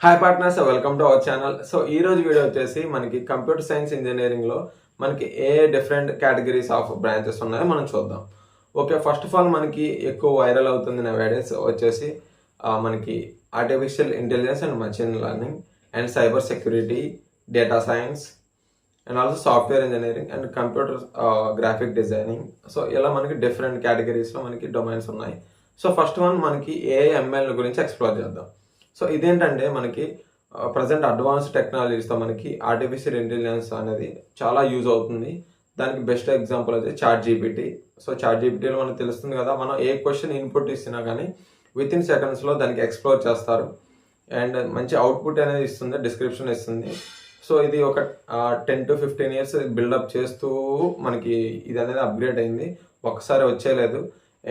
Hi partners, welcome to our channel. So ఈ రోజు video వచ్చేసి మనకి కంప్యూటర్ సైన్స్ ఇంజనీరింగ్లో మనకి a different categories of branches ఉన్నాయో మనం చూద్దాం. ఓకే, ఫస్ట్ ఆఫ్ ఆల్ మనకి ఎక్కువ వైరల్ అవుతుంది నవేడేస్ వచ్చేసి మనకి artificial intelligence and machine learning and cyber security, data science and also software engineering and computer graphic designing. So ఇలా మనకి డిఫరెంట్ కేటగిరీస్లో మనకి డొమైన్స్ ఉన్నాయి. సో ఫస్ట్ వన్ మనకి ఏఐఎంఎల్ గురించి ఎక్స్ప్లోర్ చేద్దాం. సో ఇదేంటంటే మనకి ప్రజెంట్ అడ్వాన్స్డ్ టెక్నాలజీస్తో మనకి ఆర్టిఫిషియల్ ఇంటెలిజెన్స్ అనేది చాలా యూజ్ అవుతుంది. దానికి బెస్ట్ ఎగ్జాంపుల్ అయితే చాట్ జీపీటీ. సో చాట్ జీపీటీలో మనకు తెలుస్తుంది కదా, మనం ఏ క్వశ్చన్ ఇన్పుట్ ఇచ్చినా కానీ విత్ ఇన్ సెకండ్స్లో దానికి ఎక్స్ప్లోర్ చేస్తారు అండ్ మంచి అవుట్పుట్ అనేది ఇస్తుంది, డిస్క్రిప్షన్ ఇస్తుంది. సో ఇది ఒక 10 to 15 years బిల్డప్ చేస్తూ మనకి ఇది అనేది అప్గ్రేడ్ అయింది, ఒక్కసారి వచ్చేయలేదు.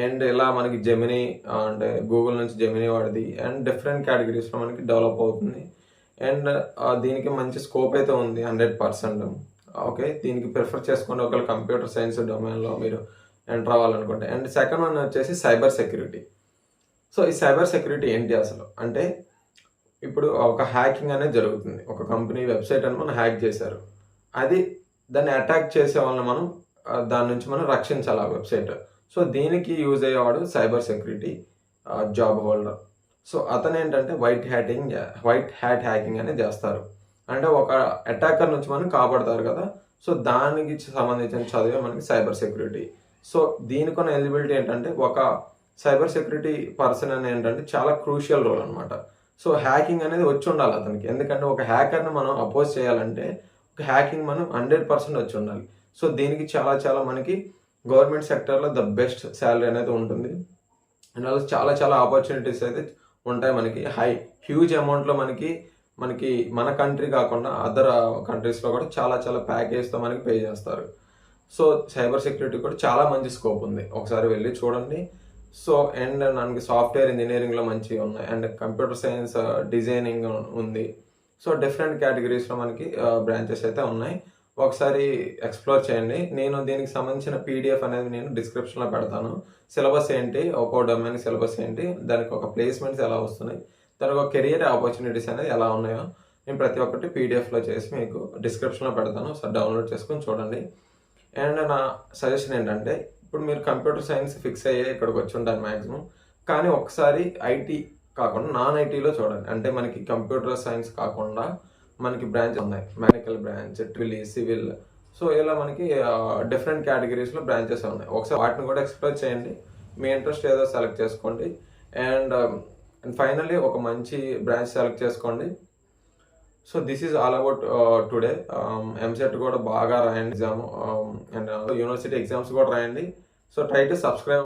అండ్ ఇలా మనకి జెమినీ అండ్ గూగుల్ నుంచి జెమినీ వాడిది అండ్ డిఫరెంట్ కేటగిరీస్లో మనకి డెవలప్ అవుతుంది. అండ్ దీనికి మంచి స్కోప్ అయితే ఉంది 100%. ఓకే, దీనికి ప్రిఫర్ చేసుకోండి ఒకవేళ కంప్యూటర్ సైన్స్ డొమైన్లో మీరు ఎంటర్ అవ్వాలనుకుంటే. అండ్ సెకండ్ వన్ వచ్చేసి సైబర్ సెక్యూరిటీ. సో ఈ సైబర్ సెక్యూరిటీ ఏంటి అసలు అంటే, ఇప్పుడు ఒక హ్యాకింగ్ అనేది జరుగుతుంది, ఒక కంపెనీ వెబ్సైట్ అని మనం హ్యాక్ చేశారు, అది దాన్ని అటాక్ చేసే వాళ్ళని మనం దాని నుంచి మనం రక్షించాలి ఆ వెబ్సైట్. సో దీనికి యూజ్ అయ్యేవాడు cyber security job holder. So అతను ఏంటంటే వైట్ హ్యాట్ హ్యాకింగ్ అనేది చేస్తారు, అంటే ఒక అటాకర్ నుంచి మనం కాపాడతారు కదా. సో దానికి సంబంధించిన చదివే మనకి సైబర్ సెక్యూరిటీ. సో దీనికి ఉన్న ఎలిజిబిలిటీ ఏంటంటే, ఒక సైబర్ సెక్యూరిటీ పర్సన్ అని ఏంటంటే చాలా క్రూషియల్ రోల్ అనమాట. సో హ్యాకింగ్ అనేది వచ్చి ఉండాలి అతనికి, ఎందుకంటే ఒక హ్యాకర్ని మనం అపోజ్ చేయాలంటే ఒక హ్యాకింగ్ మనం 100% వచ్చి ఉండాలి. సో దీనికి చాలా చాలా మనకి గవర్నమెంట్ సెక్టర్లో ద బెస్ట్ శాలరీ అనేది ఉంటుంది. అండ్ అలా చాలా చాలా ఆపర్చునిటీస్ అయితే ఉంటాయి మనకి, హ్యూజ్ అమౌంట్లో మనకి మన కంట్రీ కాకుండా అదర్ కంట్రీస్లో కూడా చాలా చాలా ప్యాకేజ్తో మనకి పే చేస్తారు. సో సైబర్ సెక్యూరిటీ కూడా చాలా మంచి స్కోప్ ఉంది, ఒకసారి వెళ్ళి చూడండి. సో అండ్ మనకి సాఫ్ట్వేర్ ఇంజనీరింగ్లో మంచిగా ఉన్నాయి అండ్ కంప్యూటర్ సైన్స్ డిజైనింగ్ ఉంది. సో డిఫరెంట్ కేటగిరీస్లో మనకి బ్రాంచెస్ అయితే ఉన్నాయి, ఒకసారి ఎక్స్ప్లోర్ చేయండి. నేను దీనికి సంబంధించిన పీడిఎఫ్ అనేది నేను డిస్క్రిప్షన్లో పెడతాను. సిలబస్ ఏంటి, ఒక్కో డొమైన్ సిలబస్ ఏంటి, దానికి ఒక ప్లేస్మెంట్స్ ఎలా వస్తున్నాయి, దానికి ఒక కెరియర్ ఆపర్చునిటీస్ అనేది ఎలా ఉన్నాయో నేను ప్రతి ఒక్కటి పీడిఎఫ్లో చేసి మీకు డిస్క్రిప్షన్లో పెడతాను, ఒకసారి డౌన్లోడ్ చేసుకొని చూడండి. అండ్ నా సజెషన్ ఏంటంటే, ఇప్పుడు మీరు కంప్యూటర్ సైన్స్ ఫిక్స్ అయ్యే ఇక్కడికి వచ్చి ఉంటారు మ్యాక్సిమం, కానీ ఒకసారి ఐటీ కాకుండా నాన్ ఐటీలో చూడండి. అంటే మనకి కంప్యూటర్ సైన్స్ కాకుండా మనకి బ్రాంచ్ ఉన్నాయి, మెకానికల్ బ్రాంచ్, సివిల్. సో ఇలా మనకి డిఫరెంట్ కేటగిరీస్లో బ్రాంచెస్ ఉన్నాయి, ఒకసారి వాటిని కూడా ఎక్స్ప్లోర్ చేయండి. మీ ఇంట్రెస్ట్ ఏదో సెలెక్ట్ చేసుకోండి. అండ్ ఫైనల్లీ ఒక మంచి బ్రాంచ్ సెలెక్ట్ చేసుకోండి. So this is all about today. EAMCET కూడా బాగా రాయండి ఎగ్జామ్, అండ్ యూనివర్సిటీ ఎగ్జామ్స్ కూడా రాయండి. So try to subscribe.